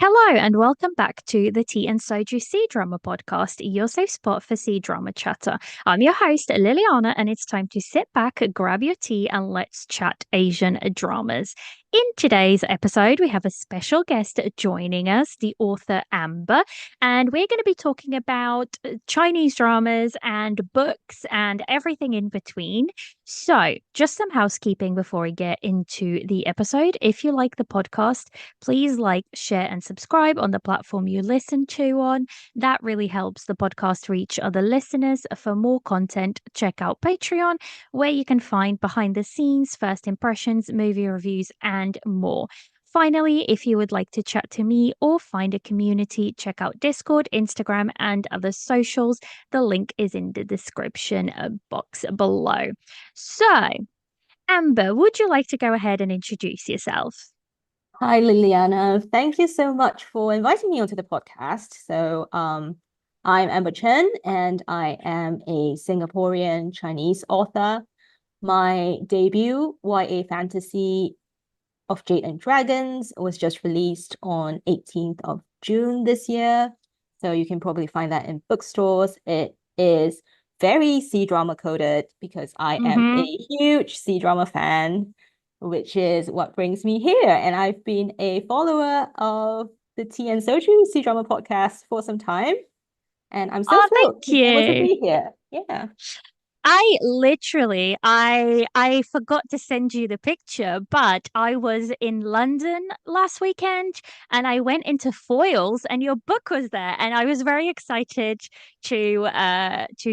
Hello and welcome back to the Tea and Soju C Drama podcast, your safe spot for C drama chatter. I'm your host, Liliana, and it's time to sit back, grab your tea, and let's chat Asian dramas. In today's episode, we have a special guest joining us, the author Amber, and we're going to be talking about Chinese dramas and books and everything in between. So, just some housekeeping before we get into the episode. If you like the podcast, please like, share, and subscribe on the platform you listen to on. That really helps the podcast reach other listeners. For more content, check out Patreon, where you can find behind the scenes, first impressions, movie reviews, and more. Finally, if you would like to chat to me or find a community, check out Discord, Instagram, and other socials. The link is in the description box below. So, Amber, would you like to go ahead and introduce yourself? Hi, Liliana. Thank you so much for inviting me onto the podcast. I'm Amber Chen, and I am a Singaporean Chinese author. My debut YA fantasy of Jade and Dragons was just released on 18th of June this year. So you can probably find that in bookstores. It is very C-drama coded because I am a huge C-drama fan, which is what brings me here. And I've been a follower of the Tea and Soju C-drama podcast for some time. And I'm so Oh, thrilled thank to be able to you. be here. Yeah. I forgot to send you the picture, but I was in London last weekend and I went into Foyles and your book was there and I was very excited to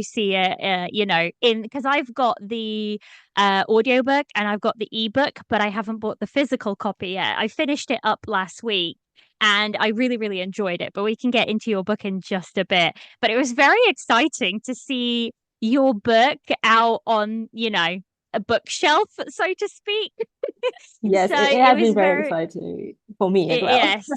see it in because I've got the audiobook and I've got the ebook, but I haven't bought the physical copy yet. I finished it up last week. And I really, really enjoyed it, but we can get into your book in just a bit. But it was very exciting to see your book out on, a bookshelf, so to speak. Yes, So it it has was been very very, exciting for me as well. yes.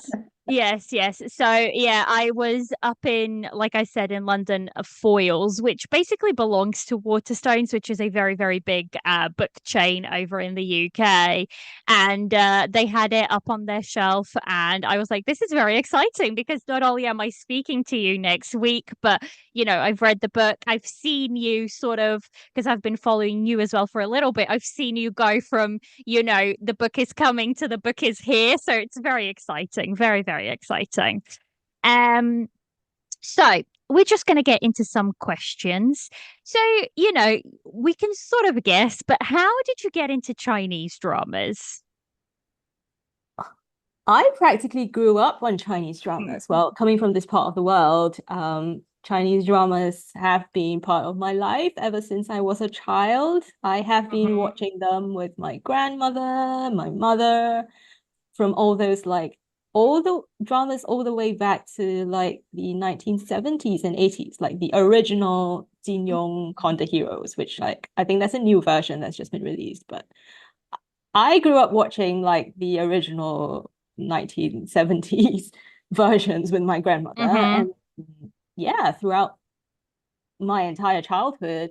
Yes. So yeah, I was up in, like I said, in London, Foyles, which basically belongs to Waterstones, which is a very, very big book chain over in the UK. And they had it up on their shelf. And I was like, this is very exciting because not only am I speaking to you next week, but I've read the book. I've seen you sort of, because I've been following you as well for a little bit. I've seen you go from the book is coming to the book is here. So it's very exciting, very, very exciting. Um, so we're just going to get into some questions. So, we can sort of guess, but how did you get into Chinese dramas? I practically grew up on Chinese dramas. Mm. Well, coming from this part of the world, Chinese dramas have been part of my life ever since I was a child. I have been Mhm. watching them with my grandmother, my mother, from all those all the dramas all the way back to like the 1970s and 80s, like the original Jin Yong Conda Heroes, which I think that's a new version that's just been released. But I grew up watching like the original 1970s versions with my grandmother. Mhm. And yeah, throughout my entire childhood,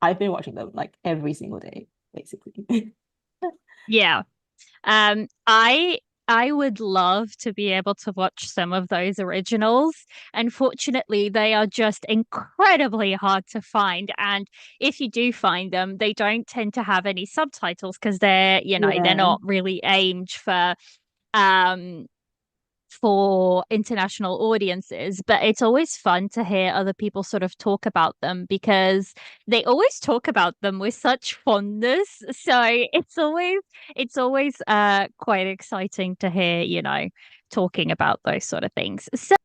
I've been watching them like every single day, basically. Yeah. I would love to be able to watch some of those originals. Unfortunately, they are just incredibly hard to find. And if you do find them, they don't tend to have any subtitles because they're Yeah. not really aimed um for international audiences, but it's always fun to hear other people sort of talk about them because they always talk about them with such fondness. So it's always quite exciting to hear, talking about those sort of things. So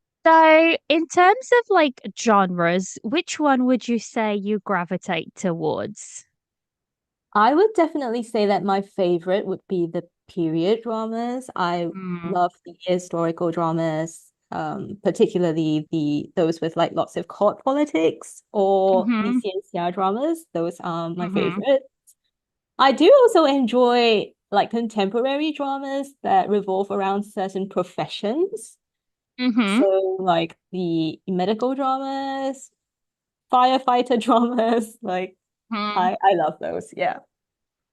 in terms of like genres, which one would you say you gravitate towards? I would definitely say that my favorite would be the period dramas. I Mm. love the historical dramas, particularly those with like lots of court politics or the Mm-hmm. CNCR dramas. Those are my Mm-hmm. favorite. I do also enjoy like contemporary dramas that revolve around certain professions. Mm-hmm. So like the medical dramas, firefighter dramas, like I love those. Yeah.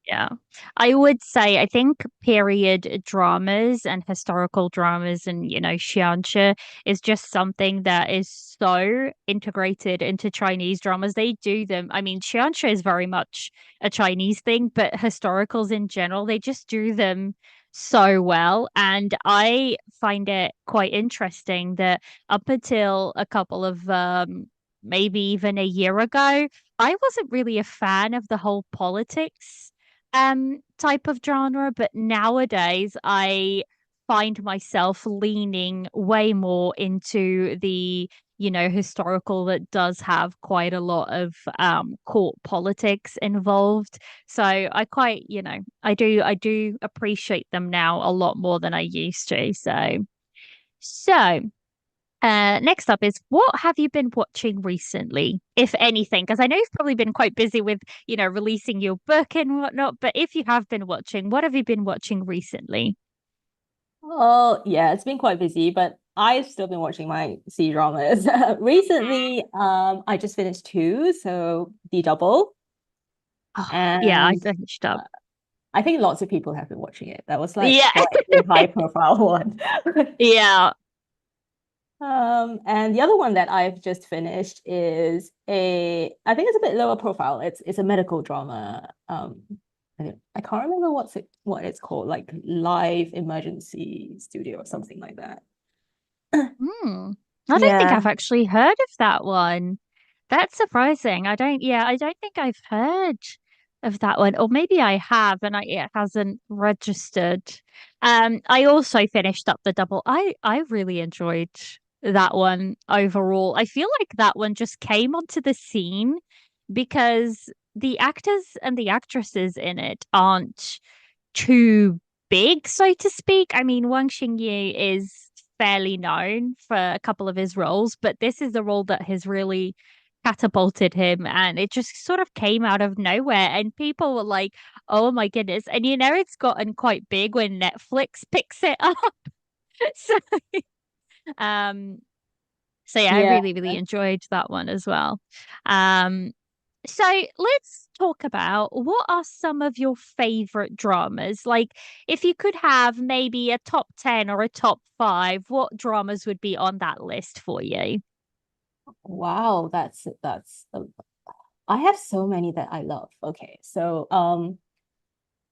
Yeah. I would say I think period dramas and historical dramas and xianxia is just something that is so integrated into Chinese dramas. They do them. I mean, xianxia is very much a Chinese thing, but historicals in general, they just do them so well. And I find it quite interesting that up until a couple of maybe even a year ago, I wasn't really a fan of the whole politics type of genre, but nowadays I find myself leaning way more into the historical that does have quite a lot of court politics involved. So I quite, I do appreciate them now a lot more than I used to. So next up is what have you been watching recently, if anything? Because I know you've probably been quite busy with, releasing your book and whatnot, but if you have been watching, what have you been watching recently? Oh, yeah, it's been quite busy, but I've still been watching my C dramas. Recently, I just finished two, so The Double, Oh, yeah, I and finished up. I think lots of people have been watching it. That was like Yeah, quite a high profile one. yeah. And the other one that I've just finished is I think it's a bit lower profile. It's a medical drama. I can't remember what it's called, like Live Emergency Studio or something like that. Hmm. I don't think I've Yeah. actually heard of that one. That's surprising. I don't think I've heard of that one. Or maybe I have and it hasn't registered. I also finished up the double. I really enjoyed that one overall. I feel like that one just came onto the scene because the actors and the actresses in it aren't too big, so to speak. I mean, Wang Xingyi is fairly known for a couple of his roles, but this is a role that has really catapulted him and it just sort of came out of nowhere and people were like, "Oh my goodness." And it's gotten quite big when Netflix picks it up. So um yeah, I Yeah. really, really enjoyed that one as well. Um so let's talk about what are some of your favorite dramas? Like, if you could have maybe a top 10 or a top five, what dramas would be on that list for you? Wow, I have so many that I love. Okay, so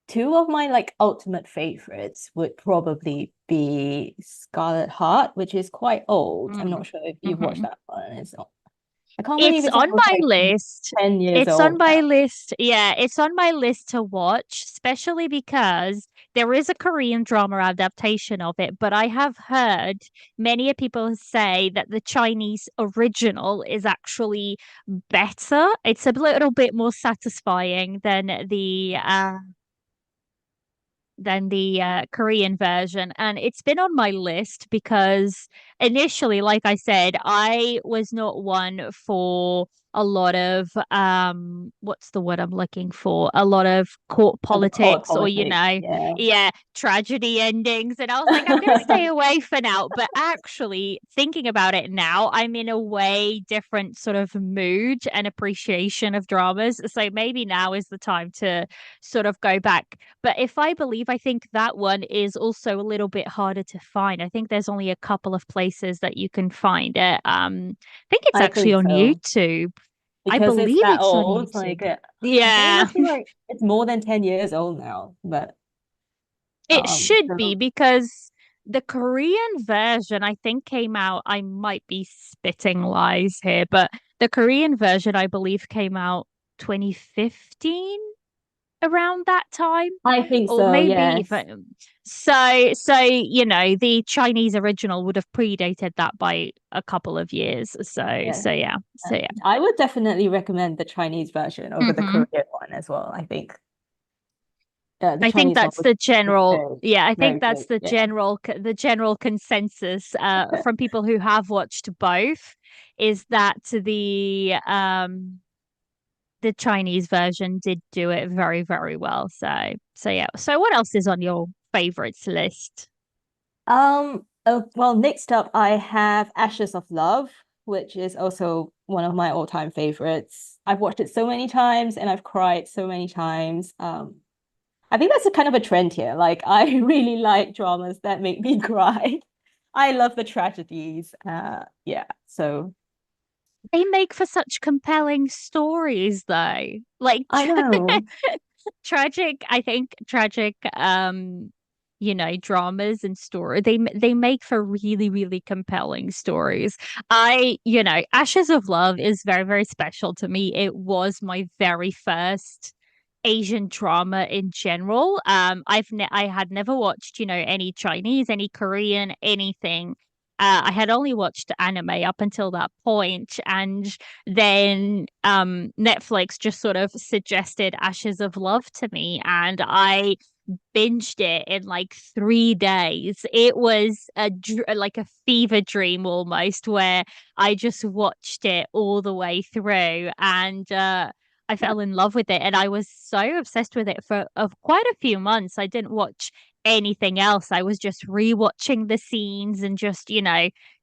two of my like ultimate favorites would probably be Scarlet Heart, which is quite old. I'm Mm. not sure if you've watched Mhm. that one. It's not, I can't believe It's it's on almost my like list. 10 years It's on old my now. list. Yeah, it's on my list to watch, especially because there is a Korean drama adaptation of it. But I have heard many people say that the Chinese original is actually better. It's a little bit more satisfying than the Korean version. And it's been on my list because initially, like I said, I was not one for a lot of what's the word I'm looking for? A lot of court The court politics or politics. Yeah. yeah, tragedy endings. And I was like, I'm gonna stay away for now. But actually thinking about it now, I'm in a way different sort of mood and appreciation of dramas. So maybe now is the time to sort of go back, but if I believe, I think that one is also a little bit harder to find. I think there's only a couple of places that you can find it. I think it's I actually think on so. YouTube. I Because it's believe that it's on old, YouTube. like I think it Yeah, must be like it's more than 10 years old now. But it should be so because the Korean version, I think, came out. I might be spitting lies here, but the Korean version, I believe, came out 2015 around that time, I think or so, maybe yes. even so the Chinese original would have predated that by a couple of years. Yeah. So yeah. I would definitely recommend the Chinese version over the Hmm. Korean one as well. I think the I think Chinese one that's the was general, very, yeah, I think very that's good. the Yeah. general consensus from people who have watched both is that the Chinese version did do it very, very well. So yeah. So what else is on your favorites list? Well, next up I have Ashes of Love, which is also one of my all-time favorites. I've watched it so many times and I've cried so many times. I think that's a kind of a trend here. Like I really like dramas that make me cry. I love the tragedies. Yeah. So They make for such compelling stories, though. Like I know. tragic, I think tragic, dramas and story. They make for really, really compelling stories. Ashes of Love is very, very special to me. It was my very first Asian drama in general. I had never watched, any Chinese, any Korean, anything. I had only watched anime up until that point, and then Netflix just sort of suggested Ashes of Love to me, and I binged it in like 3 days. It was like a fever dream almost, where I just watched it all the way through, and I fell in love with it, and I was so obsessed with it for of quite a few months. I didn't watch anything else. I was just rewatching the scenes and just,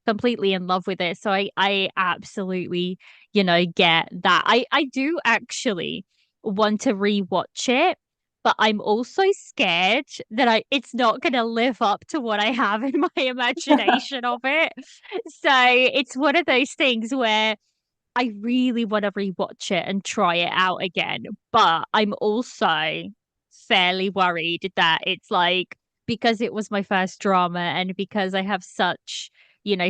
completely in love with it. So I absolutely, get that. I do actually want to rewatch it, but I'm also scared that it's not going to live up to what I have in my imagination of it. So it's one of those things where I really want to rewatch it and try it out again. But I'm also fairly worried that it's like, because it was my first drama and because I have such,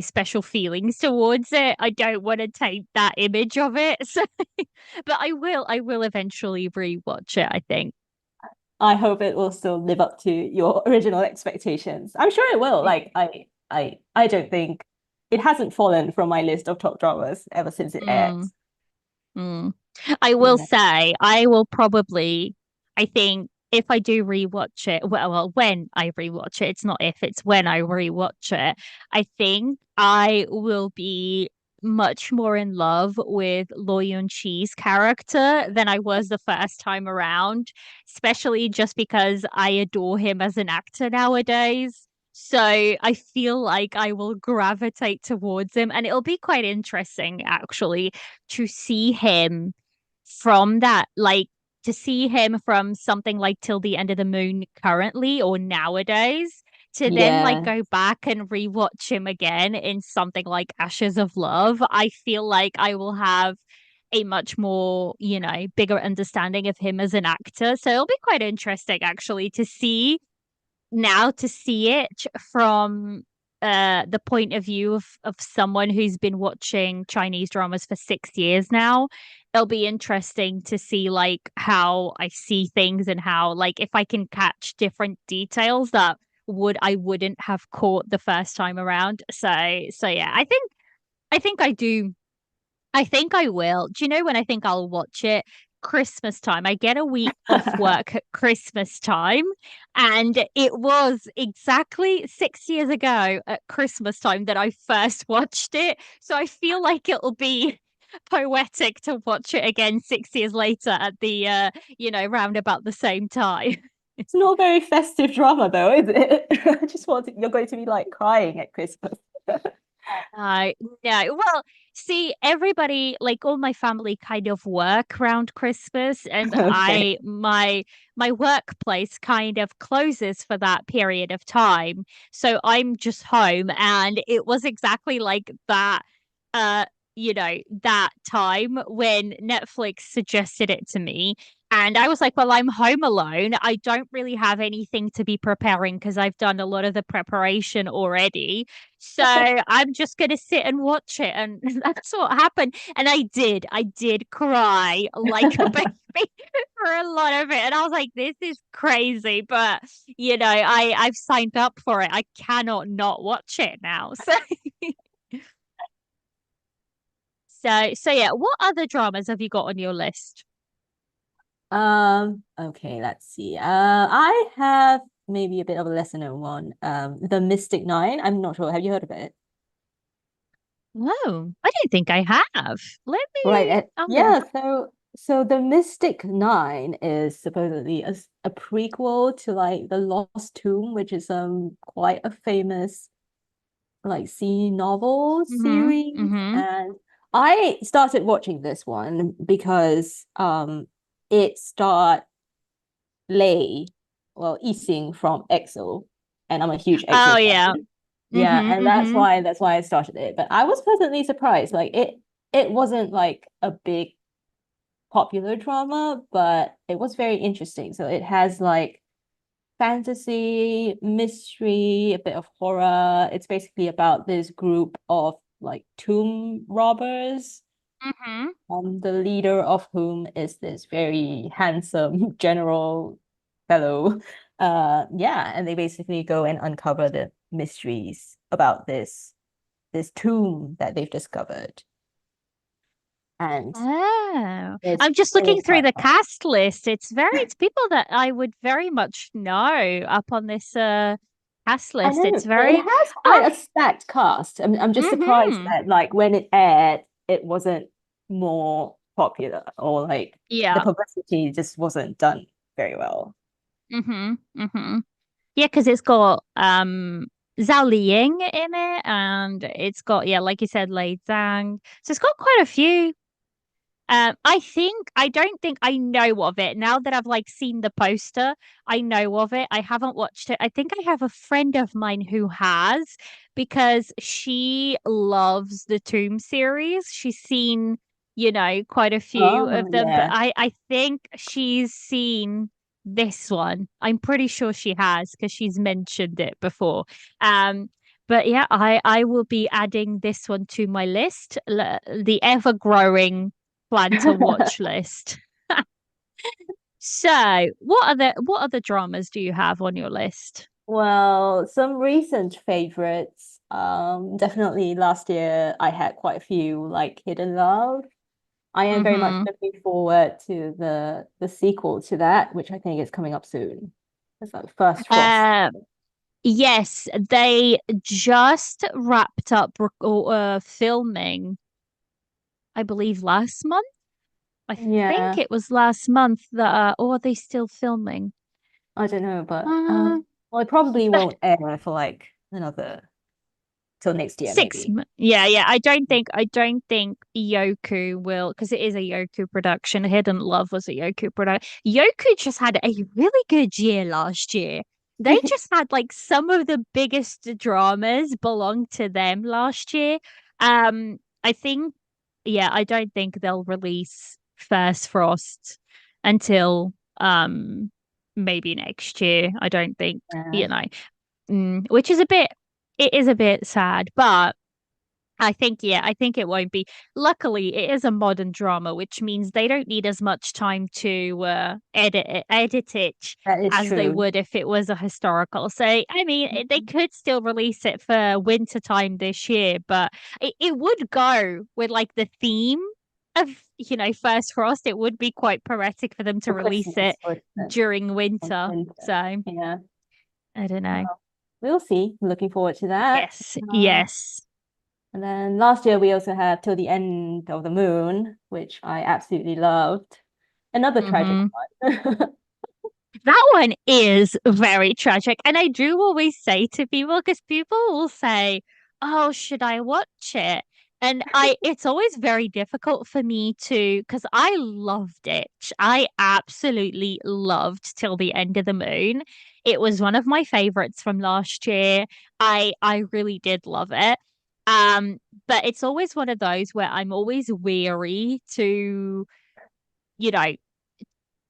special feelings towards it, I don't want to take that image of it. So, but I will eventually rewatch it, I think. I hope it will still live up to your original expectations. I'm sure it will. Like I don't think it hasn't fallen from my list of top dramas ever since it aired. Mm, mm. I will Yeah. say, I think if I do rewatch it, when I rewatch it, it's not if, it's when I rewatch it, I think I will be much more in love with Lo Yun-chi's character than I was the first time around, especially just because I adore him as an actor nowadays. So I feel like I will gravitate towards him, and it'll be quite interesting actually to see him from that, like to see him from something like Till the End of the Moon currently or nowadays, to then like Yeah. go back and rewatch him again in something like Ashes of Love. I feel like I will have a much more, bigger understanding of him as an actor. So it'll be quite interesting actually to see it from the point of view of someone who's been watching Chinese dramas for 6 years now. It'll be interesting to see like how I see things and how, like, if I can catch different details that I wouldn't have caught the first time around. So yeah, I think I do. I think I will. Do you know when I think I'll watch it? Christmas time. I get a week off work at Christmas time. And it was exactly 6 years ago at Christmas time that I first watched it. So I feel like it'll be poetic to watch it again 6 years later at the, round about the same time. It's not a very festive drama though, is it? I just you're going to be like crying at Christmas. Uh, no. Well, see, everybody, like all my family kind of work around Christmas, and Okay. my workplace kind of closes for that period of time. So I'm just home, and it was exactly like that, uh, that time when Netflix suggested it to me. And I was like, well, I'm home alone. I don't really have anything to be preparing because I've done a lot of the preparation already. So I'm just going to sit and watch it. And that's what happened. And I did cry like a baby for a lot of it. And I was like, this is crazy. But, I've signed up for it. I cannot not watch it now. So yeah, what other dramas have you got on your list? Okay, let's see. I have maybe a bit of a lesser known one. The Mystic Nine. I'm not sure. Have you heard of it? Oh, I don't think I have. Let Right. me. I'm gonna. Yeah, so the Mystic Nine is supposedly a prequel to like The Lost Tomb, which is quite a famous like sea novel Mm-hmm. series. Mm-hmm. And I started watching this one because it starred Lay. well, Yixing from EXO, and I'm a huge Oh EXO yeah. fan. Yeah, Mm-hmm. and Mm-hmm. that's why I started it. But I was pleasantly surprised. Like it wasn't like a big popular drama, but it was very interesting. So it has like fantasy, mystery, a bit of horror. It's basically about this group of like tomb robbers, Mm-hmm. the leader of whom is this very handsome general fellow. Yeah, and they basically go and uncover the mysteries about this tomb that they've discovered. And Oh, it's I'm just it looking was through quite the fun. cast list. It's people that I would very much know up on this cast I list. know It's it very has ah quite a stacked cast. I'm just surprised mm-hmm. that like when it aired, it wasn't more popular or like the Yeah. publicity just wasn't done very well. Mm-hmm. Mm-hmm. Yeah, because it's got Zhao Liying in it, and it's got, yeah, like you said, Lei Zhang. So it's got quite a few. I don't think I know of it. Now that I've like seen the poster, I know of it. I haven't watched it. I think I have a friend of mine who has, because she loves the Tomb series. She's seen, quite a few Oh, of them, but yeah. I think she's seen this one. I'm pretty sure she has because she's mentioned it before. Um, but yeah, I will be adding this one to my list, the ever growing plan to watch list. So, what other dramas do you have on your list? Well, some recent favorites. Definitely last year I had quite a few, like Hidden Love. I am very much Mm-hmm. looking forward to the sequel to that, which I think is coming up soon. It's like First Frost. Uh, yes, they just wrapped up filming, I believe, last month. I think Yeah, it was last month that, or are they still filming? I don't know, but Uh, well, it probably won't air for like another till next year, maybe. Yeah, yeah. I don't think Yoku will, because it is a Yoku production. Hidden Love was a Yoku production. Yoku just had a really good year last year. They just had like some of the biggest dramas belong to them last year. I think, yeah, I don't think they'll release First Frost until maybe next year. I don't think, Yeah. you know, which is a bit, it is a bit sad, but I think it won't be. Luckily, it is a modern drama, which means they don't need as much time to edit it That is as they true. would if it was a historical. So, I mean, they could still release it for winter time this year, but it would go with like the theme of, First Frost. It would be quite poetic for them to For release it Christmas or during or winter. winter. So, Yeah. I don't know. Well, we'll see. Looking forward to that. Yes, Uh, yes. and then last year we also had Till the End of the Moon, which I absolutely loved. Another tragic Mm-hmm. one. That one is very tragic. And I do always say to people, because people will say, "Oh, should I watch it?" And it's always very difficult for me to, because I loved it. I absolutely loved Till the End of the Moon. It was one of my favorites from last year. I really did love it. Um, but it's always one of those where I'm always weary to, you know,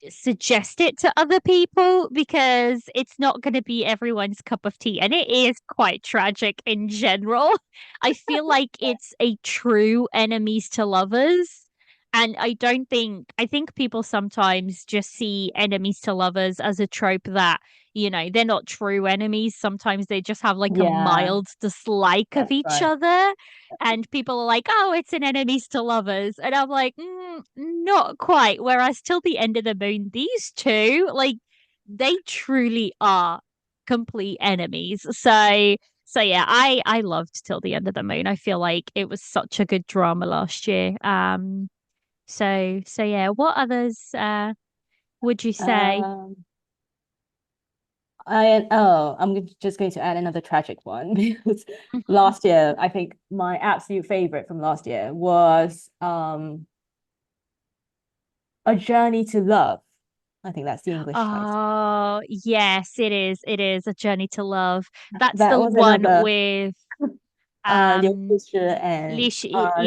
suggest it to other people because it's not going to be everyone's cup of tea. And it is quite tragic in general. I feel like it's a true enemies to lovers. And I think people sometimes just see enemies to lovers as a trope that, they're not true enemies. Sometimes they just have like a Yeah, mild dislike of that's each right. other. And people are like, oh, it's an enemies to lovers. And I'm like, not quite. Whereas till the end of the moon, these two, like, they truly are complete enemies. So yeah, I loved till the end of the moon. I feel like it was such a good drama last year. So yeah, what others would you say? Um, I'm just going to add another tragic one because Mhm. last year I think my absolute favorite from last year was A Journey to Love. I think that's the English title. Oh, yes, it is. It is A Journey to Love. That's That the was one another with Liu um Zhi and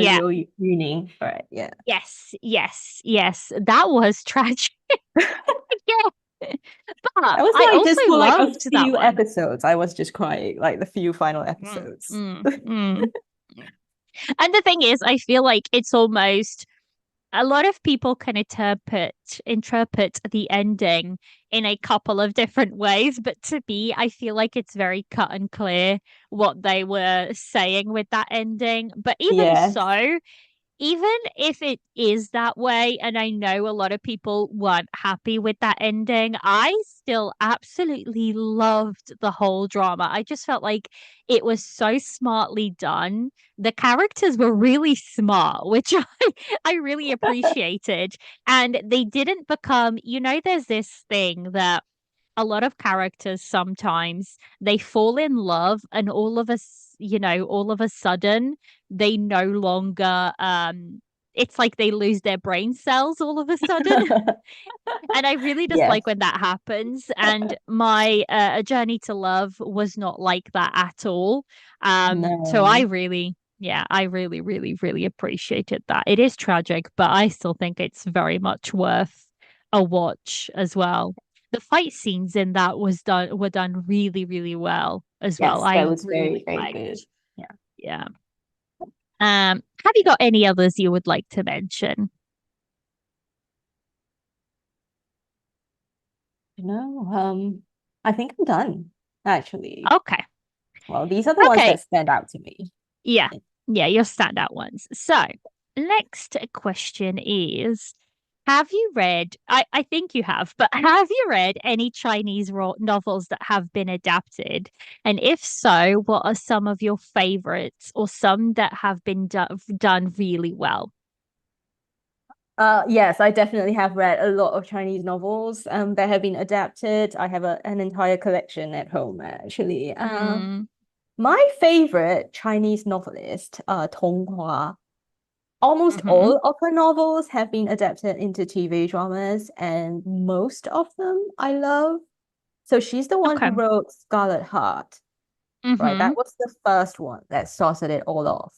Yeah. Liu Yuning. Right, yeah. Yes, yes, yes. That was tragic. Yeah. But I was I like also just for like a loved that few one. episodes. I was just crying, like the few final Mm, episodes. mm, mm. And the thing is, I feel like it's almost a lot of people can interpret the ending in a couple of different ways, but to me, I feel like it's very cut and clear what they were saying with that ending. But even Yes. so, even if it is that way, and I know a lot of people weren't happy with that ending, I still absolutely loved the whole drama. I just felt like it was so smartly done. The characters were really smart, which I really appreciated. And they didn't become, there's this thing that a lot of characters sometimes they fall in love and all of a sudden they no longer it's like they lose their brain cells all of a sudden. And I really Yes. dislike when that happens. And my A Journey to Love was not like that at all. So No. I really, really, really appreciated that. It is tragic, but I still think it's very much worth a watch as well. The fight scenes in that were done really, really well as well. Yes, that I was very, really very good. liked. Yeah. Yeah. Have you got any others you would like to mention? No, I think I'm done, actually. Okay. Well, these are the ones Okay. that stand out to me. Yeah. Yeah, your standout ones. So, next question is, have you read, I think you have, but have you read any Chinese novels that have been adapted? And if so, what are some of your favorites or some that have been done really well? Yes, I definitely have read a lot of Chinese novels that have been adapted. I have an entire collection at home, actually. Mm, My favorite Chinese novelist, Tong Hua. Almost hmm. all of her novels have been adapted into TV dramas, and most of them I love. So she's the one Okay. who wrote Scarlet Heart, right? Mm-hmm. That was the first one that started it all off.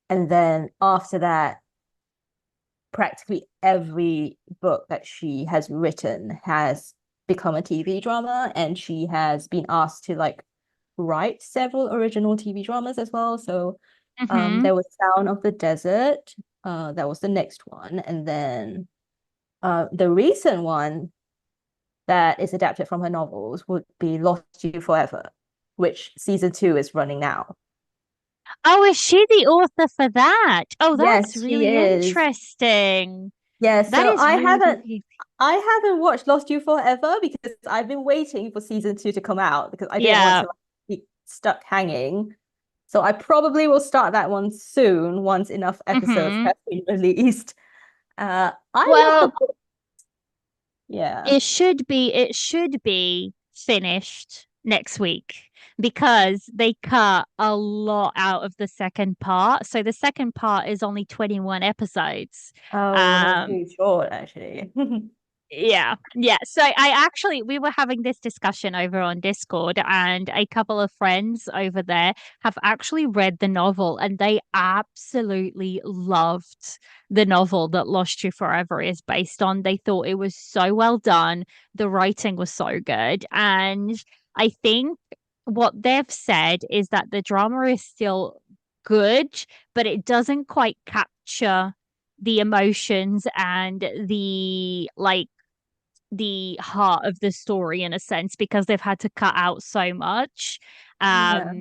And then after that, practically every book that she has written has become a TV drama, and she has been asked to like write several original TV dramas as well. So Mm-hmm. there was Sound of the Desert, that was the next one, and then the recent one that is adapted from her novels would be Lost You Forever, which season 2 is running now. Oh, is she the author for that? Oh, that's Yes, she really is. interesting. Yeah, That so is really, really, I haven't watched Lost You Forever because I've been waiting for season 2 to come out because I didn't want yeah. to like, be stuck hanging. So I probably will start that one soon once enough episodes Mm-hmm. have been released. I love the Well, book. Yeah. it should be finished next week because they cut a lot out of the second part. So the second part is only 21 episodes. Oh, that's Um, too short, actually. Yeah, yeah. So we were having this discussion over on Discord, and a couple of friends over there have actually read the novel, and they absolutely loved the novel that Lost You Forever is based on. They thought it was so well done. The writing was so good. And I think what they've said is that the drama is still good, but it doesn't quite capture the emotions and the heart of the story in a sense because they've had to cut out so much. Yeah.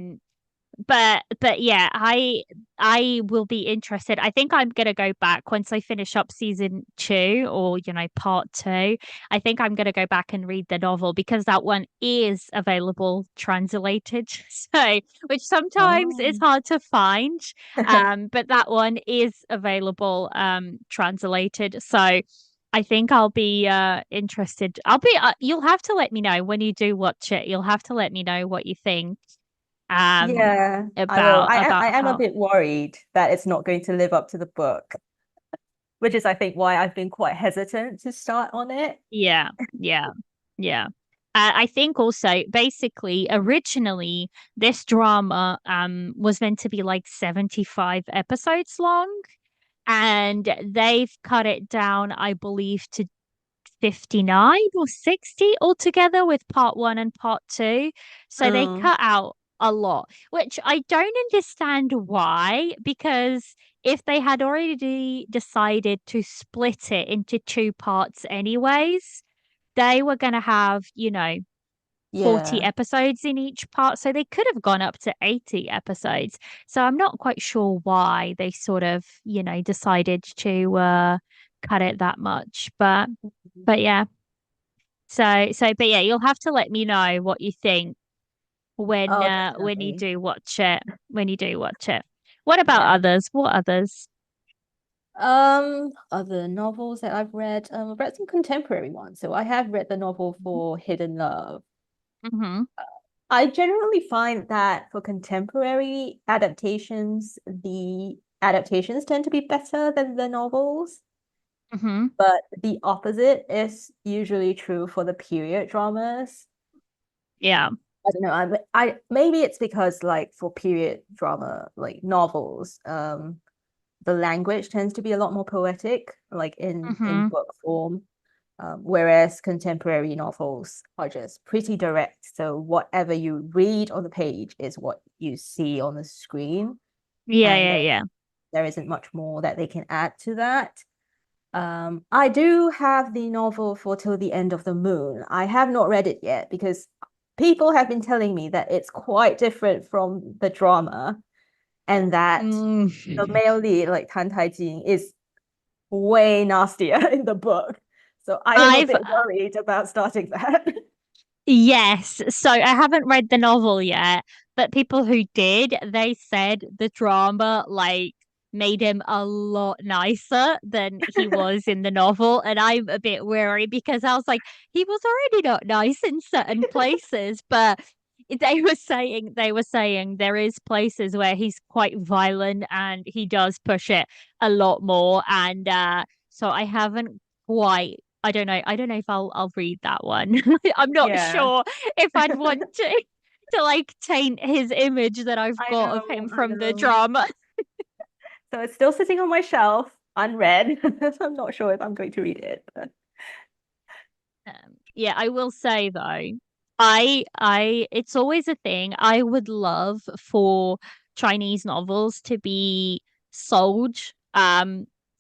But yeah, I will be interested. I think I'm gonna go back once I finish up season 2 or part 2. I think I'm gonna go back and read the novel because that one is available translated. So which sometimes is Oh. hard to find. But that one is available translated. So I think I'll be interested. You'll have to let me know when you do watch it. You'll have to let me know what you think um Yeah, I will. about I about am a how bit worried that it's not going to live up to the book. which is I think why I've been quite hesitant to start on it. Yeah, yeah, yeah. I think also basically originally this drama was meant to be like 75 episodes long, and they've cut it down, I believe, to 59 or 60 altogether with part one and part two. So they Um, cut out a lot, which I don't understand why, because if they had already decided to split it into two parts anyways, they were going to have, 40 yeah. episodes in each part. So they could have gone up to 80 episodes. So I'm not quite sure why they sort of, decided to cut it that much. But yeah. But yeah, you'll have to let me know what you think Oh, when you definitely. do watch it. When you do watch it. What about Yeah. others? What others? Other novels that I've read some contemporary ones. So I have read the novel for Hidden Love. Mm-hmm. I generally find that for contemporary adaptations, the adaptations tend to be better than the novels, Mm-hmm. but the opposite is usually true for the period dramas. Yeah. I don't know. I maybe it's because like for period drama, like novels, the language tends to be a lot more poetic, like in Mm-hmm. book form. Whereas contemporary novels are just pretty direct. So whatever you read on the page is what you see on the screen, Yeah, and yeah, yeah. there isn't much more that they can add to that. I do have the novel for Till the End of the Moon. I have not read it yet because people have been telling me that it's quite different from the drama and that Mm. the male lead, like Tan Tai Jin, is way nastier in the book. So I am a I've bit worried about starting that. Yes. So I haven't read the novel yet, but people who did, they said the drama like made him a lot nicer than he was in the novel. And I'm a bit wary because I was like, he was already not nice in certain places, but they were saying there is places where he's quite violent and he does push it a lot more. And so I haven't quite I don't know if I'll read that one. I'm not Yeah, sure if I'd want to like taint his image that I've I got of know, him I from the know. drama. So it's still sitting on my shelf, unread. I'm not sure if I'm going to read it. But Yeah, I will say though, it's always a thing. I would love for Chinese novels to be sold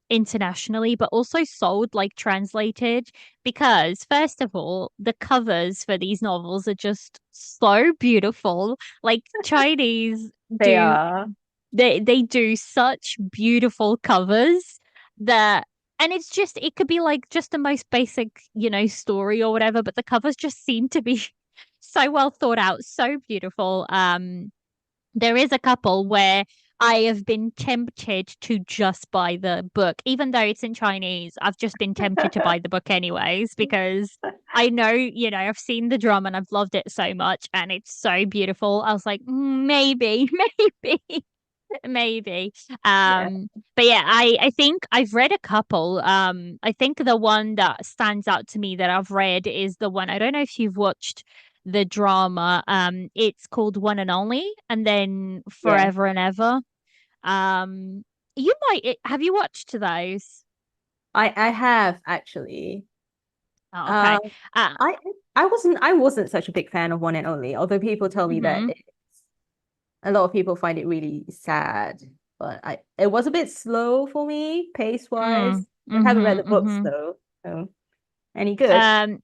internationally, but also sold like translated because first of all, the covers for these novels are just so beautiful. Like Chinese they do are. they do such beautiful covers that and it's just it could be like just the most basic, story or whatever, but the covers just seem to be so well thought out, so beautiful. There is a couple where I have been tempted to just buy the book, even though it's in Chinese. I've just been tempted to buy the book anyways because I know, I've seen the drum and I've loved it so much and it's so beautiful. I was like, maybe, maybe. Maybe. Yeah. But yeah, I think I've read a couple. I think the one that stands out to me that I've read is the one I don't know if you've watched the drama. It's called One and Only, and then Yeah. Forever and Ever. Um, you might have you watched those? I have actually. Oh, okay. Um, Uh, I I wasn't such a big fan of One and Only, although people tell me that mhm. a lot of people find it really sad. But it was a bit slow for me, pace wise. Mm, I haven't read mhm, the books mhm. though. So any good? Um,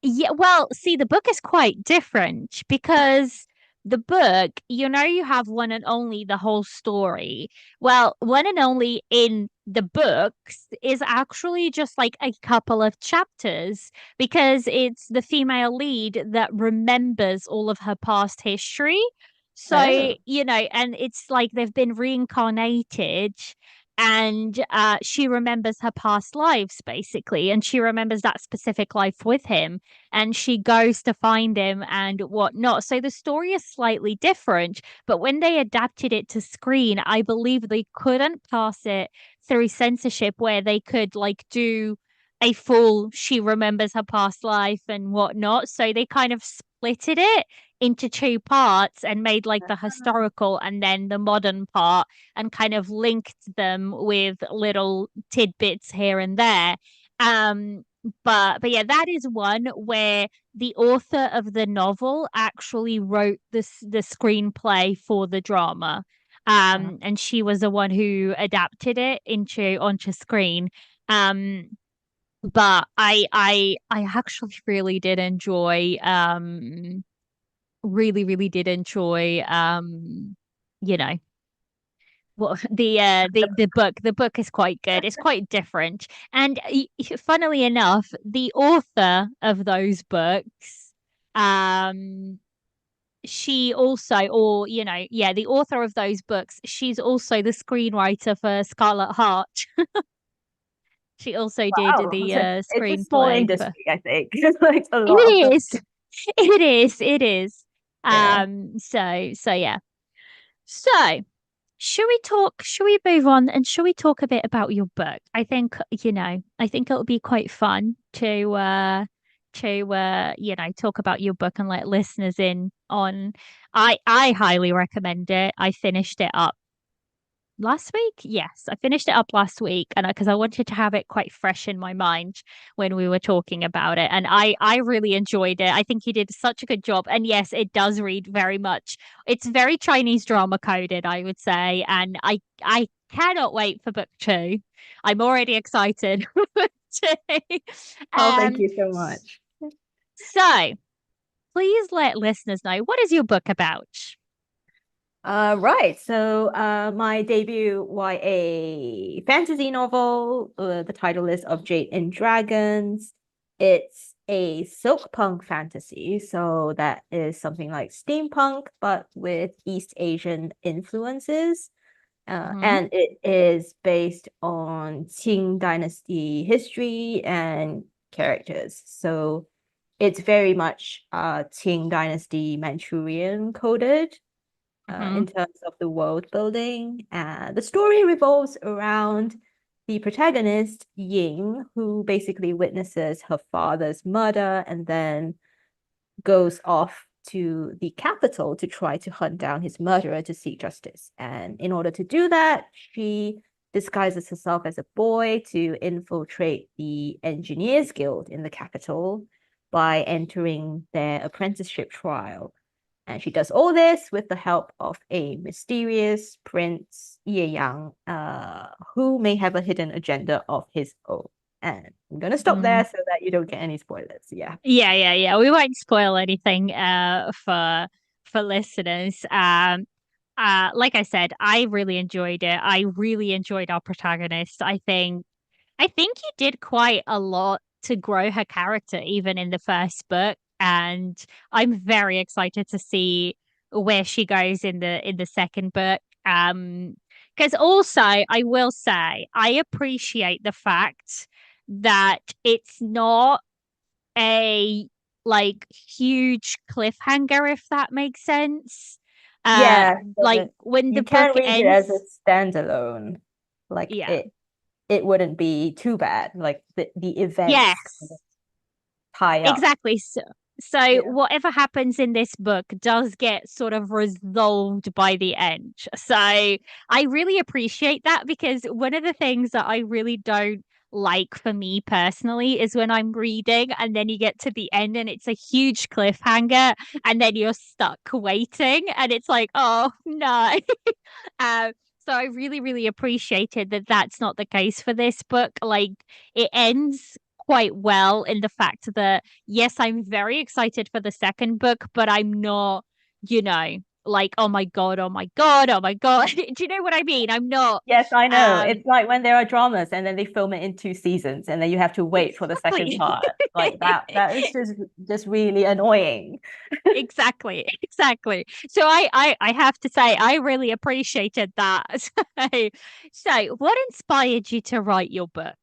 Yeah, well, see, the book is quite different because the book, you have one and only the whole story. Well, one and only in the books is actually just like a couple of chapters because it's the female lead that remembers all of her past history. So, Oh, and it's like they've been reincarnated and she remembers her past lives basically, and she remembers that specific life with him, and she goes to find him and whatnot. So the story is slightly different, but when they adapted it to screen, I believe they couldn't pass it through censorship where they could like do a full she remembers her past life and whatnot. So they kind of splitted it into two parts and made like the historical and then the modern part, and kind of linked them with little tidbits here and there. Um, but yeah, that is one where the author of the novel actually wrote the screenplay for the drama. And she was the one who adapted it into onto screen. Um, but I actually really did enjoy really did enjoy you know well, the book is quite good. It's quite different, and funnily enough, the author of those books, um, she also, or yeah, the author of those books, she's also the screenwriter for Scarlet Heart. She also did Wow. the So it's a small screenplay for. industry, I think. Like a lot of It them. is, it is, it is. Yeah. So yeah. So. Should we move on and should we talk a bit about your book? I think it'll be quite fun to talk about your book and let listeners in on. I highly recommend it. I finished it up last week. Yes, I finished it up last week, and because I wanted to have it quite fresh in my mind when we were talking about it, and I really enjoyed it. I think you did such a good job, and yes, it does read very much. It's very Chinese drama coded, I would say, and I cannot wait for book two. I'm already excited. for book two. Oh, thank Um, you so much. so please let listeners know, what is your book about? Right. So, my debut YA fantasy novel, the title is Of Jade and Dragons. It's a silk punk fantasy, so that is something like steampunk, but with East Asian influences. Hmm. And it is based on Qing Dynasty history and characters. So it's very much Qing Dynasty Manchurian coded Hmm. in terms of the world building. The story revolves around the protagonist, Ying, who basically witnesses her father's murder and then goes off to the capital to try to hunt down his murderer to seek justice. And in order to do that, she disguises herself as a boy to infiltrate the Engineers Guild in the capital by entering their apprenticeship trial. And she does all this with the help of a mysterious Prince Ye Yang, who may have a hidden agenda of his own. And I'm gonna stop there so that you don't get any spoilers. Yeah. Yeah. We won't spoil anything for listeners. Like I said, I really enjoyed it. I really enjoyed our protagonist. I think you did quite a lot to grow her character even in the first book, and I'm very excited to see where she goes in the second book. Because also I will say I appreciate the fact that it's not a like huge cliffhanger, if that makes sense. Uh Yeah, so like that when the you book can read it as a ends, standalone. Like yeah. it wouldn't be too bad. Like the events kind of Yes, tie up. exactly. So Yeah. whatever happens in this book does get sort of resolved by the end. So I really appreciate that, because one of the things that I really don't like for me personally is when I'm reading and then you get to the end and it's a huge cliffhanger and then you're stuck waiting and it's like, oh no. uh, so I really appreciated that that's not the case for this book. Like, it ends quite well in the fact that yes, I'm very excited for the second book, but I'm not, you know, like, oh my God, oh my God, oh my God. Do you know what I mean? I'm not Yes, I know. um It's like when there are dramas and then they film it in 2 seasons and then you have to wait for the second exactly. part. Like that is just really annoying. Exactly, exactly. So I have to say I really appreciated that. So what inspired you to write your book?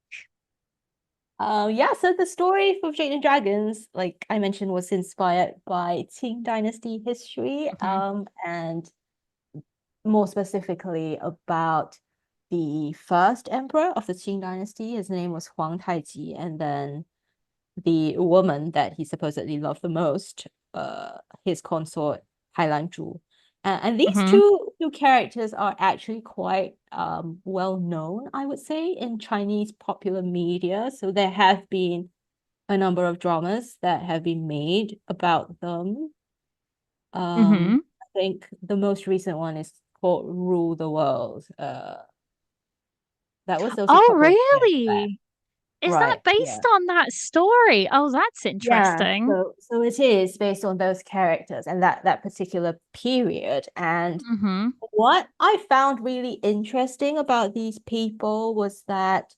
Yeah, so the story for Jade and Dragons, like I mentioned, was inspired by Qing Dynasty history, Mhm. and more specifically about the first emperor of the Qing Dynasty. His name was Huang Taiji, and then the woman that he supposedly loved the most, his consort Hailan Zhu. And these Mhm. two characters are actually quite well known, I would say, in Chinese popular media. So there have been a number of dramas that have been made about them. Mhm. I think the most recent one is called Rule the World. That was also a Oh, couple of years back. really? Is that Right, yeah. based on that story? Oh, that's Yeah, interesting. so it is based on those characters and that particular period. And Mhm. what I found really interesting about these people was that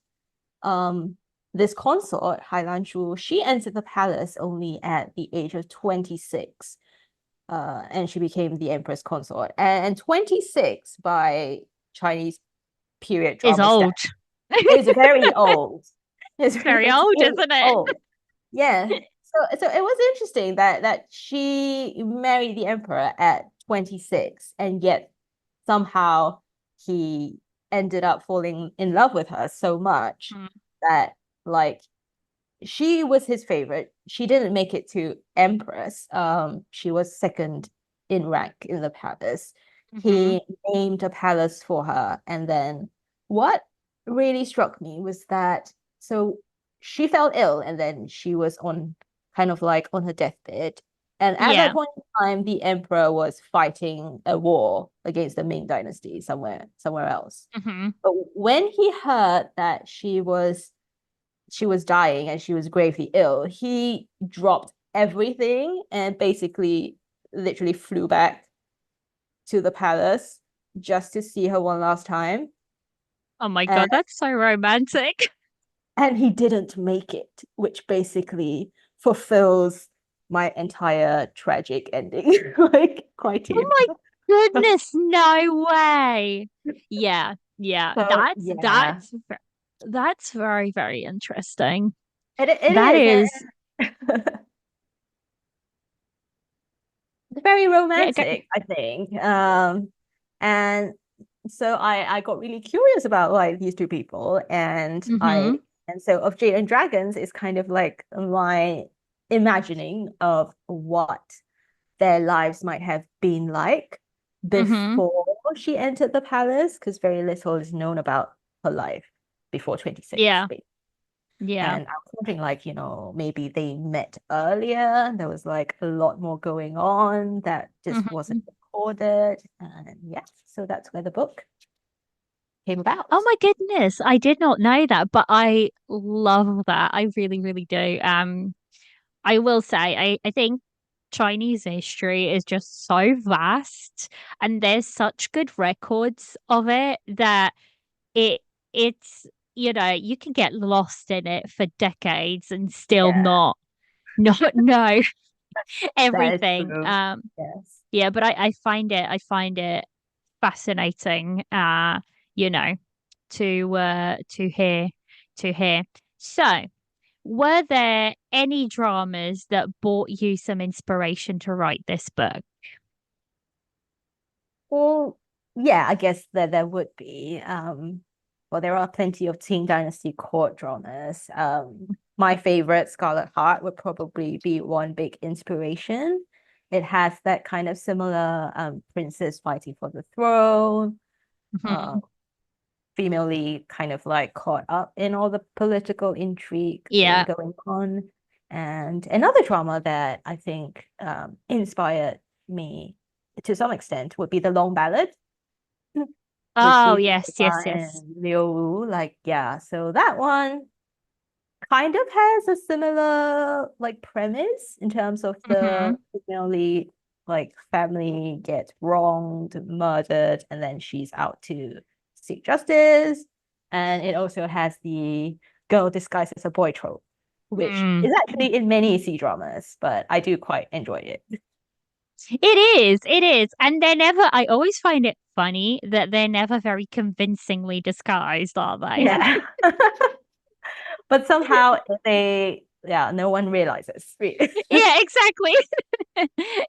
um this consort, Hailan Zhu, she entered the palace only at the age of 26. And she became the empress consort. And 26 by Chinese period Is drama old. standards is very old. It's very It's old, really isn't it? old. Yeah. So it was interesting that she married the emperor at 26, and yet somehow he ended up falling in love with her so much Mm. that, like, she was his favorite. She didn't make it to empress. She was second in rank in the palace. Mhm. He named a palace for her, and then what really struck me was that, so she fell ill, and then she was on kind of like on her deathbed. And at that Yeah. point in time, the emperor was fighting a war against the Ming Dynasty somewhere else. Mhm. But when he heard that she was dying and she was gravely ill, he dropped everything and basically literally flew back to the palace just to see her one last time. Oh my And God, that's so romantic. and he didn't make it, which basically fulfills my entire tragic ending, like quite Oh in. my goodness, no way. Yeah, yeah. So That's yeah, that's very, very interesting. it That is, and is it's very yeah, romantic, I think. And so I got really curious about like these two people, and mm-hmm. so of Jade and Dragons is kind of like my imagining of what their lives might have been like Mm-hmm. before she entered the palace, because very little is known about her life before 26. Yeah, yeah. And I was wondering, like, maybe they met earlier. There was like a lot more going on that just Mm-hmm. wasn't recorded. And yeah, so that's where the book came Oh about. my goodness, I did not know that, but I love that. I really, really do. I will say, I think Chinese history is just so vast and there's such good records of it that it it's you can get lost in it for decades and still Yeah, not know that is everything. true. Yes. Yeah, but I find it fascinating you know to hear. So were there any dramas that brought you some inspiration to write this book? Well, yeah, I guess there would be. Well, there are plenty of Qing Dynasty court dramas. My favorite, Scarlet Heart, would probably be one big inspiration. It has that kind of similar princess fighting for the throne, uh, Mhm. female lead kind of like caught up in all the political intrigue being Yeah. going on. And another drama that I think inspired me to some extent would be The Long Ballad with Oh, Adrian yes, yes, Lima yes. and Liu Wu. Like, yeah, so that one kind of has a similar like premise in terms of Hmm. the female lead. like family gets wronged, murdered, and then she's out to seek justice. And it also has the girl disguised as a boy trope, which Mm. is actually in many C-dramas, but I do quite enjoy it. It is. And I always find it funny that they're never very convincingly disguised, are they? Yeah. But somehow no one realizes. Yeah, exactly.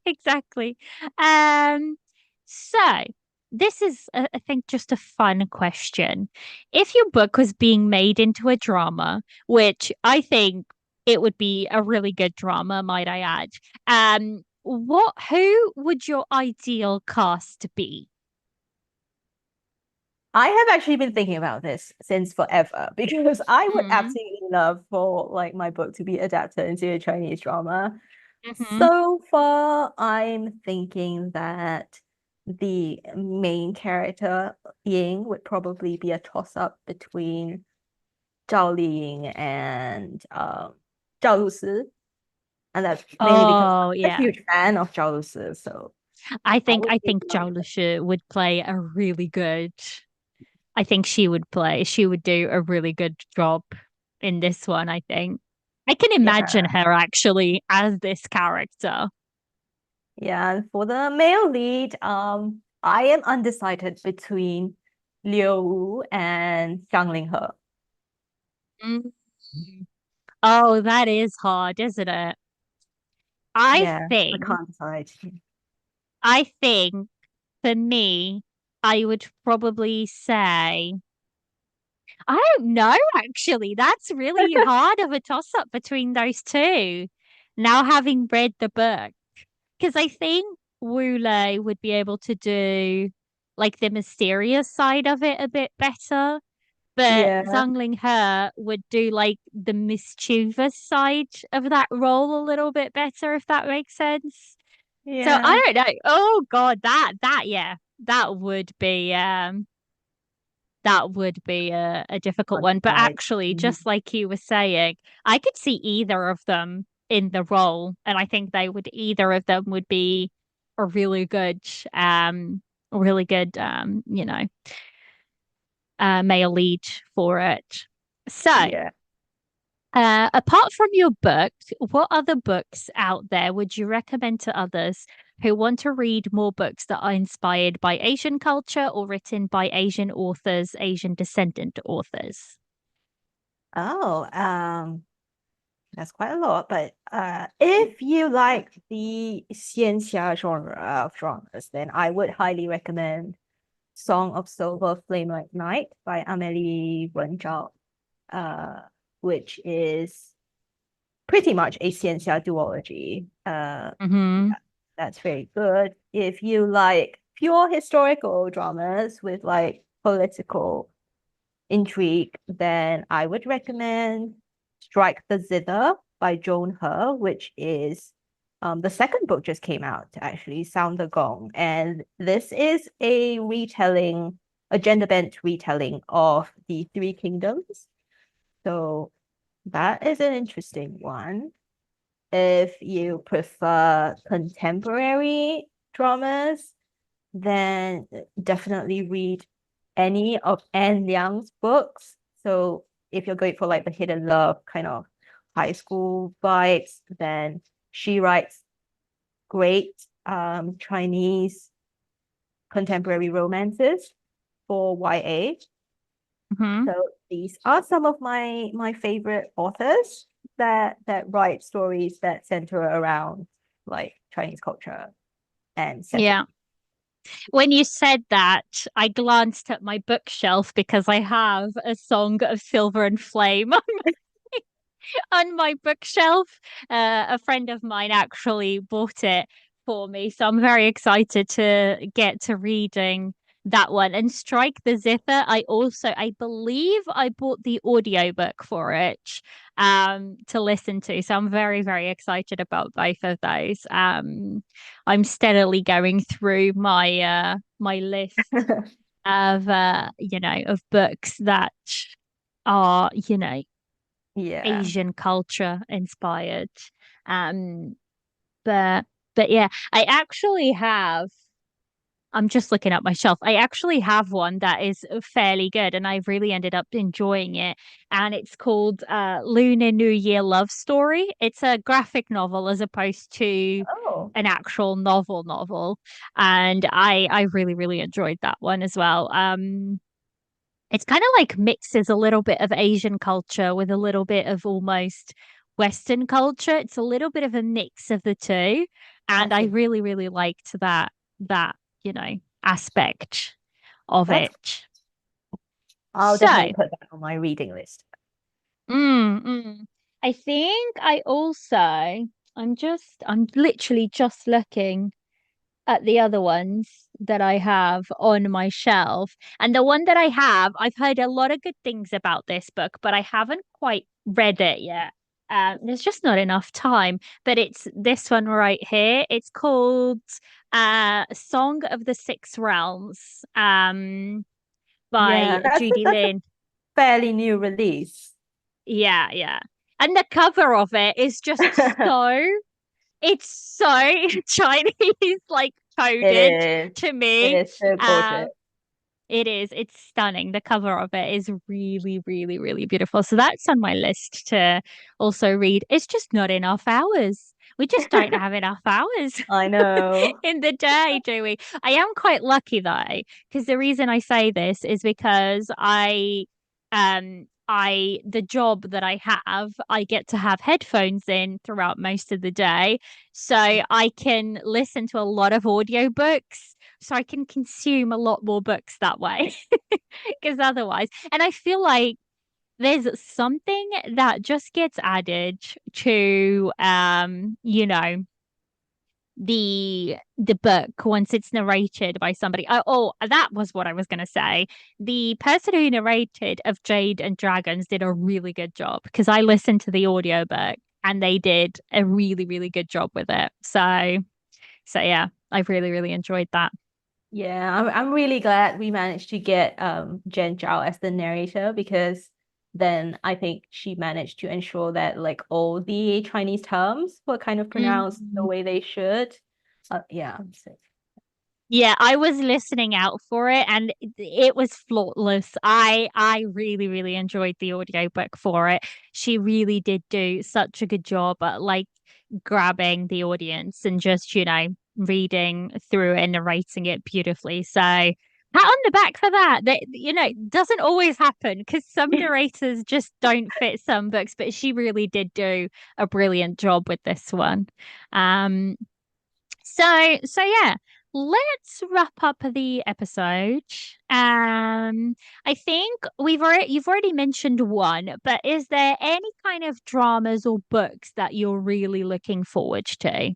Exactly. Um, so this is, I think, just a fun question. If your book was being made into a drama, which I think it would be a really good drama, might I add, who would your ideal cast be? I have actually been thinking about this since forever because I would Mm. absolutely love for like my book to be adapted into a Chinese drama. Hmm. So far, I'm thinking that the main character Ying would probably be a toss-up between Zhao Liying and Zhao Lusi, and that's mainly because Oh, I'm a yeah. huge fan of Zhao Lusi. So I would I really think love Zhao it. Lushi would play a really good. I think she would do a really good job in this one, I think. I can imagine Yeah. her actually as this character. Yeah, and for the male lead, I am undecided between Liu Wu and Zhang Linghe. Mm. Oh, that is hard, isn't it? I Yeah, I think, can't decide. I think for me, I would probably say, I don't know, actually. That's really hard of a toss up between those two. Now having read the book. Because I think Wu Lei would be able to do like the mysterious side of it a bit better, but Yeah, Zhang Linghe would do like the mischievous side of that role a little bit better, if that makes sense. So yeah. I don't know. Oh God, yeah, that would be a difficult Can't one. But decide. actually, Mhm. just like you were saying, I could see either of them in the role, and I think either of them would be a um, really good, male lead for it. So, Yeah. apart from your book, what other books out there would you recommend to others who want to read more books that are inspired by Asian culture or written by Asian authors, Asian descendant authors? Oh, that's quite a lot. But if you like the xianxia genre of genres, then I would highly recommend Song of Silver Flame Like Night by Amélie Wenzhao, uh, which is pretty much a xianxia duology. Mm-hmm. That's very good. If you like pure historical dramas with like political intrigue, then I would recommend Strike the Zither by Joan He, which is the second book just came out actually, Sound the Gong. And this is a gender bent retelling of the Three Kingdoms. So that is an interesting one. If you prefer contemporary dramas, then definitely read any of Anne Liang's books. So if you're going for like the hidden love kind of high school vibes, then she writes great Chinese contemporary romances for YA. Mm-hmm. So these are some of my favorite authors that write stories that center around like Chinese culture and setting. Yeah. When you said that, I glanced at my bookshelf because I have a Song of Silver and Flame on my bookshelf. A friend of mine actually bought it for me, so I'm very excited to get to reading that one. And Strike the Zither, I believe I bought the audiobook for it to listen to. So I'm very, very excited about both of those. I'm steadily going through my list of of books that are, Yeah. Asian culture inspired. Um, but But yeah, I actually have. I'm just looking at my shelf. I actually have one that is fairly good, and I've really ended up enjoying it. And it's called Lunar New Year Love Story. It's a graphic novel as opposed to Oh, an actual novel. And I really, really enjoyed that one as well. It's kind of like mixes a little bit of Asian culture with a little bit of almost Western culture. It's a little bit of a mix of the two. I And I see. really, really liked that, aspect of That's it. I'll definitely So, put that on my reading list. mm, mm. I think I'm literally just looking at the other ones that I have on my shelf. And the one that I have, I've heard a lot of good things about this book, but I haven't quite read it yet. There's just not enough time. But it's this one right here. It's called Song of the Six Realms Yeah, by Judy that's a Lin. fairly new release. Yeah, yeah. And the cover of it is just so it's so Chinese, like It coded is. to It me. is so Uh, gorgeous. it is. It's stunning. The cover of it is really, really, really beautiful. So that's on my list to also read. It's just not enough hours. We just don't have enough hours I know. in the day, do we? I am quite lucky though, because the reason I say this is because the job that I have, I get to have headphones in throughout most of the day. So I can listen to a lot of audiobooks. So I can consume a lot more books that way. Because otherwise, and I feel like there's something that just gets added to the book once it's narrated by somebody. That was what I was going to say. The person who narrated of Jade and Dragons did a really good job because I listened to the audiobook and they did a really, really good job with it. So yeah, I've really, really enjoyed that. Yeah, I'm really glad we managed to get Jen Zhao as the narrator because then I think she managed to ensure that like all the Chinese terms were kind of pronounced the Mm. way they should. Yeah, so Yeah, I was listening out for it and it was flawless. I really, really enjoyed the audiobook for it. She really did do such a good job at like grabbing the audience and just, reading through it and narrating it beautifully. So pat on the back for that. That doesn't always happen because some narrators just don't fit some books, but she really did do a brilliant job with this one. Um so yeah, let's wrap up the episode. I think you've already mentioned one, but is there any kind of dramas or books that you're really looking forward to?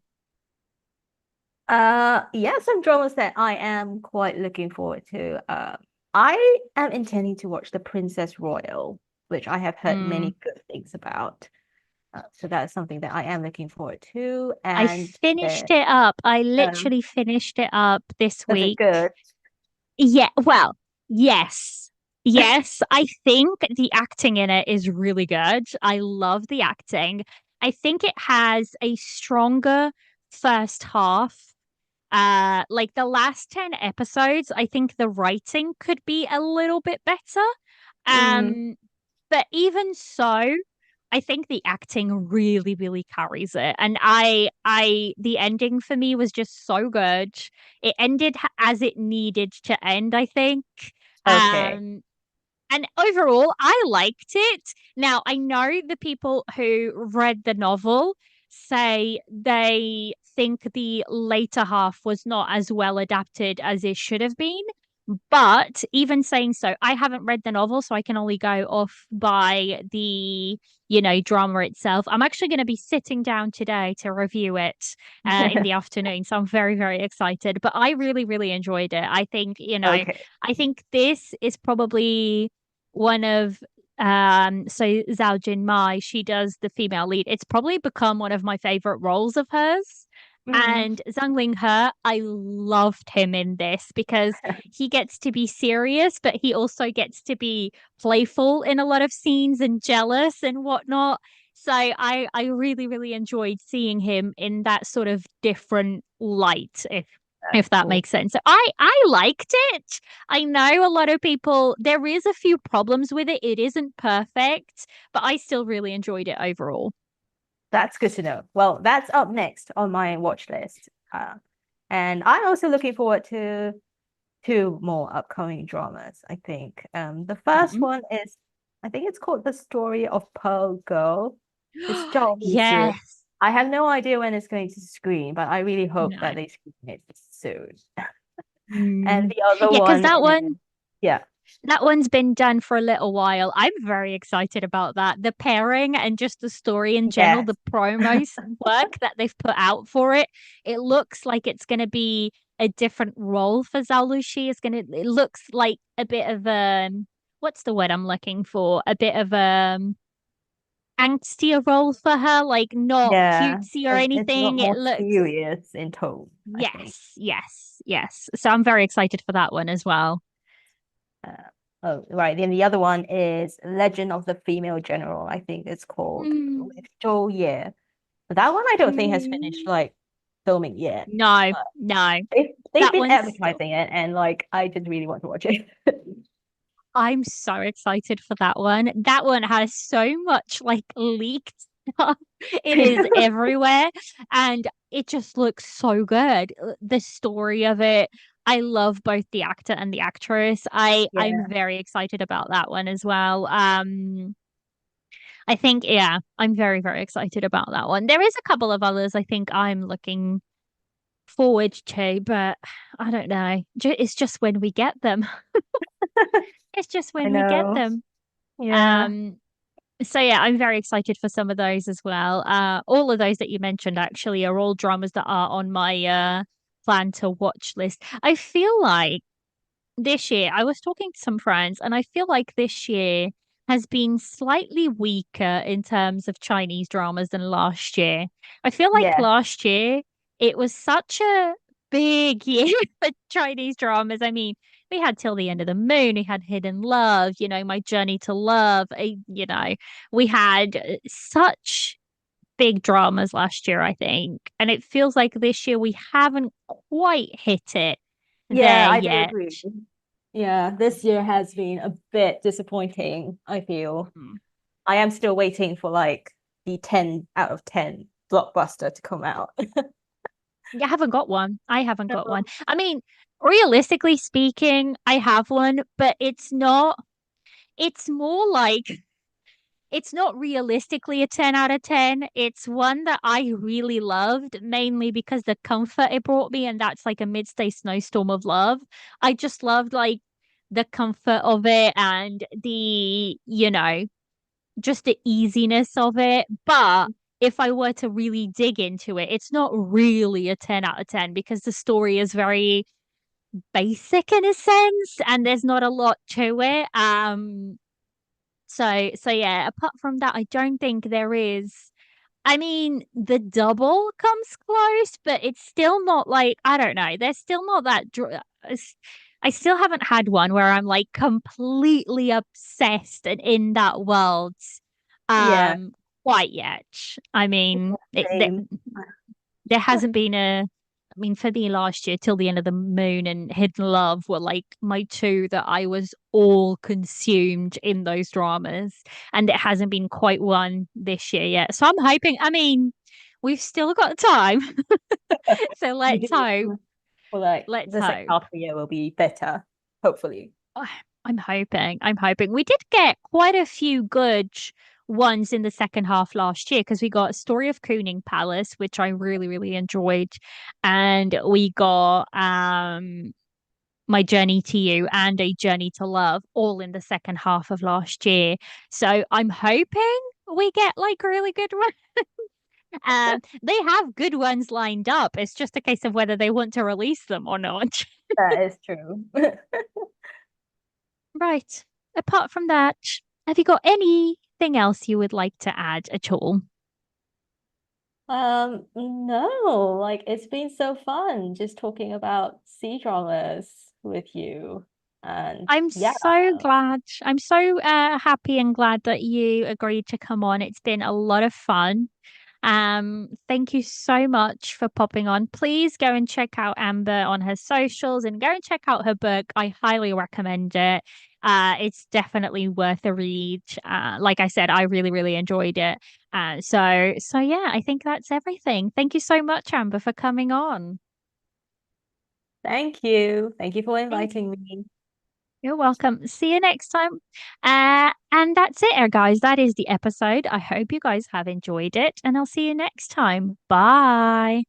yeah, some dramas that I am quite looking forward to. I am intending to watch The Princess Royal, which I have heard Hmm. many good things about. So that's something that I am looking forward to. I And finished it up. I um, literally finished it up this was it week. good? Yeah, well, yes. Yes, I think the acting in it is really good. I love the acting. I think it has a stronger first half. Like the last 10 episodes, I think the writing could be a little bit better. Mm, Um, but even so, I think the acting really, really carries it. And the ending for me was just so good. It ended as it needed to end, I think. okay. Um, and overall, I liked it. Now, I know the people who read the novel say they think the later half was not as well adapted as it should have been. But even saying so, I haven't read the novel, so I can only go off by the, drama itself. I'm actually going to be sitting down today to review it in the afternoon. So I'm very, very excited. But I really, really enjoyed it. I think, Okay. I think this is probably one of so Zhao Jin Mai, she does the female lead. It's probably become one of my favorite roles of hers. Mm. And Zhang Ling He, I loved him in this because he gets to be serious, but he also gets to be playful in a lot of scenes and jealous and whatnot. So I really, really enjoyed seeing him in that sort of different light, if That's that cool. makes sense. So I liked it. I know a lot of people, there is a few problems with it. It isn't perfect, but I still really enjoyed it overall. That's good to know. Well, that's up next on my watch list. And I'm also looking forward to two more upcoming dramas, I think. The first Mhm. one is, I think it's called The Story of Pearl Girl. It's Zhao. Yes. I have no idea when it's going to screen, but I really hope that No. they screen it soon. And Mm. the other Yeah, because one is, yeah, that one's been done for a little while. I'm very excited about that. The pairing and just the story in general, yes, the promos work that they've put out for it. It looks like it's going to be a different role for Zhao Lushi. It looks like a bit of what's the word I'm looking for? A bit of angstier role for her, like not yeah. cutesy or It's a lot anything. It more looks, serious in tone, I think. yes, yes, yes. So I'm very excited for that one as well. Uh, oh, right. Then the other one is Legend of the Female General, I think it's called, Mm, with Zhou Ye. That one I don't think has finished mm. like filming yet. No, But no. they've That been one's still. advertising it and like I just really want to watch it. I'm so excited for that one. That one has so much like leaked stuff. It is everywhere and it just looks so good. The story of it. I love both the actor and the actress. I'm Yeah. very excited about that one as well. I think yeah, I'm very, very excited about that one. There is a couple of others I think I'm looking forward to, but I don't know. It's just when we get them. It's just I when we get know. them. Yeah. Um, so yeah, I'm very excited for some of those as well. All of those that you mentioned actually are all dramas that are on my plan to watch list. I feel like this year, I was talking to some friends, and I feel like this year has been slightly weaker in terms of Chinese dramas than last year. I feel like Yeah. last year it was such a big year for Chinese dramas. I mean, we had Till the End of the Moon, we had Hidden Love, My Journey to Love, we had such big dramas last year, I think. And it feels like this year we haven't quite hit it Yeah, there I do yet. agree. Yeah, this year has been a bit disappointing, I feel. Mm. I am still waiting for like the 10 out of 10 blockbuster to come out. I haven't got one. I haven't got one. No. I mean, realistically speaking, I have one, but it's more like it's not realistically a 10 out of 10. It's one that I really loved, mainly because the comfort it brought me, and that's like a midday snowstorm of love. I just loved like the comfort of it and just the easiness of it. But if I were to really dig into it, it's not really a 10 out of 10 because the story is very basic in a sense and there's not a lot to it. So yeah, apart from that, I don't think there is. I mean, the double comes close, but it's still not like, I don't know. There's still not I still haven't had one where I'm like completely obsessed and in that world Yeah, um quite yet. I mean, same. there hasn't been I mean, for me last year, Till the End of the Moon and Hidden Love were like my two that I was all consumed in those dramas. And it hasn't been quite one this year yet. So I'm hoping, I mean, we've still got time. So We let's do hope. for like Let's the second hope. half of the year will be better, hopefully. Oh, I'm hoping. I'm hoping. We did get quite a few good ones in the second half last year because we got Story of Kooning Palace, which I really, really enjoyed. And we got My Journey to You and A Journey to Love all in the second half of last year. So I'm hoping we get like really good ones. They have good ones lined up. It's just a case of whether they want to release them or not. That is true. Right. Apart from that, have you got anything else you would like to add at all? No, like it's been so fun just talking about C dramas with you. And I'm yeah, so glad. I'm so happy and glad that you agreed to come on. It's been a lot of fun. Thank you so much for popping on. Please go and check out Amber on her socials and go and check out her book. I highly recommend it. It's definitely worth a read. Like I said, I really, really enjoyed it. So yeah, I think that's everything. Thank you so much, Amber, for coming on. thank you. Thank you for Thank inviting me. You're welcome. See you next time. And that's it, guys. That is the episode. I hope you guys have enjoyed it, and I'll see you next time. Bye.